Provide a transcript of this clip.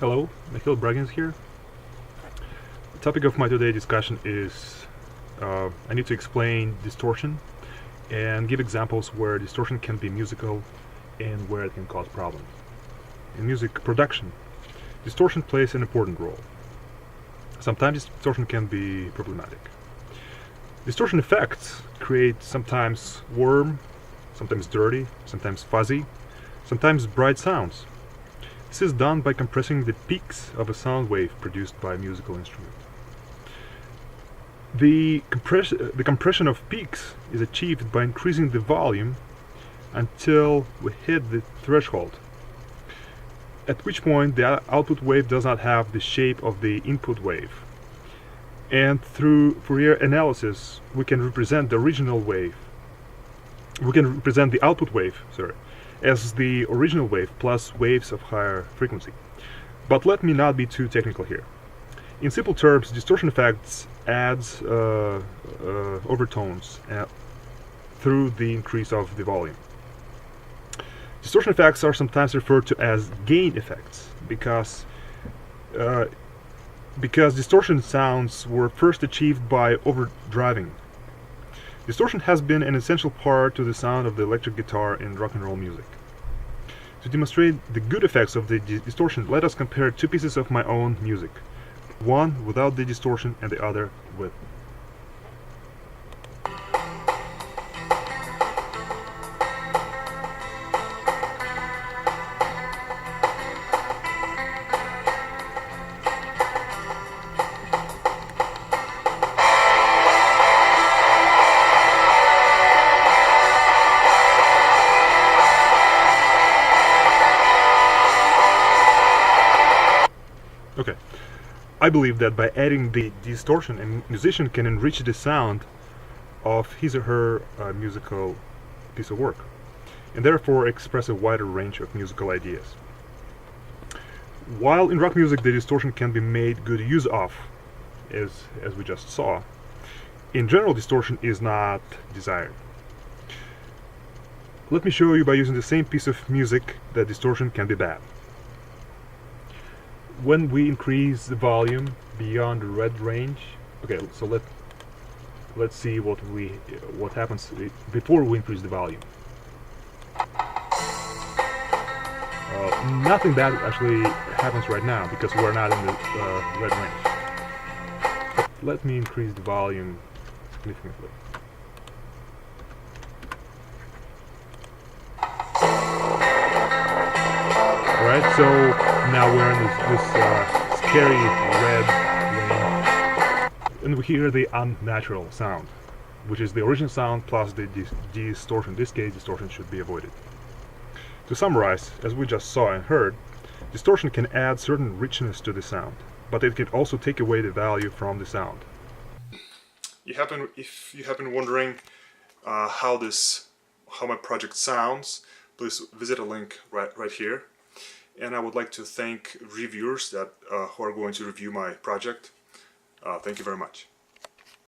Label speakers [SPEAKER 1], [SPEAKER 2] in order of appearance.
[SPEAKER 1] Hello, Michael Braggins here. The topic of my today's discussion is I need to explain distortion and give examples where distortion can be musical and where it can cause problems. In music production, distortion plays an important role. Sometimes distortion can be problematic. Distortion effects create sometimes warm, sometimes dirty, sometimes fuzzy, sometimes bright sounds. This is done by compressing the peaks of a sound wave produced by a musical instrument. The compression of peaks is achieved by increasing the volume until we hit the threshold, at which point the output wave does not have the shape of the input wave. And through Fourier analysis, we can represent the original wave. We can represent the output wave, as the original wave plus waves of higher frequency. But let me not be too technical here. In simple terms, distortion effects adds overtones through the increase of the volume. Distortion effects are sometimes referred to as gain effects because distortion sounds were first achieved by overdriving. Distortion has been an essential part to the sound of the electric guitar in rock and roll music. To demonstrate the good effects of the distortion, let us compare two pieces of my own music, one without the distortion and the other with. Okay, I believe that by adding the distortion, a musician can enrich the sound of his or her musical piece of work, and therefore express a wider range of musical ideas. While in rock music the distortion can be made good use of, as we just saw, in general distortion is not desired. Let me show you by using the same piece of music that distortion can be bad. When we increase the volume beyond the red range, okay, so let's see what happens before we increase the volume. Nothing bad actually happens right now because we're not in the red range. But let me increase the volume significantly. Alright, so now we're in this scary red range, and we hear the unnatural sound, which is the original sound plus the distortion. In this case, distortion should be avoided. To summarize, as we just saw and heard, distortion can add certain richness to the sound, but it can also take away the value from the sound. If you have been wondering how my project sounds, please visit a link right here. And I would like to thank reviewers who are going to review my project. Thank you very much.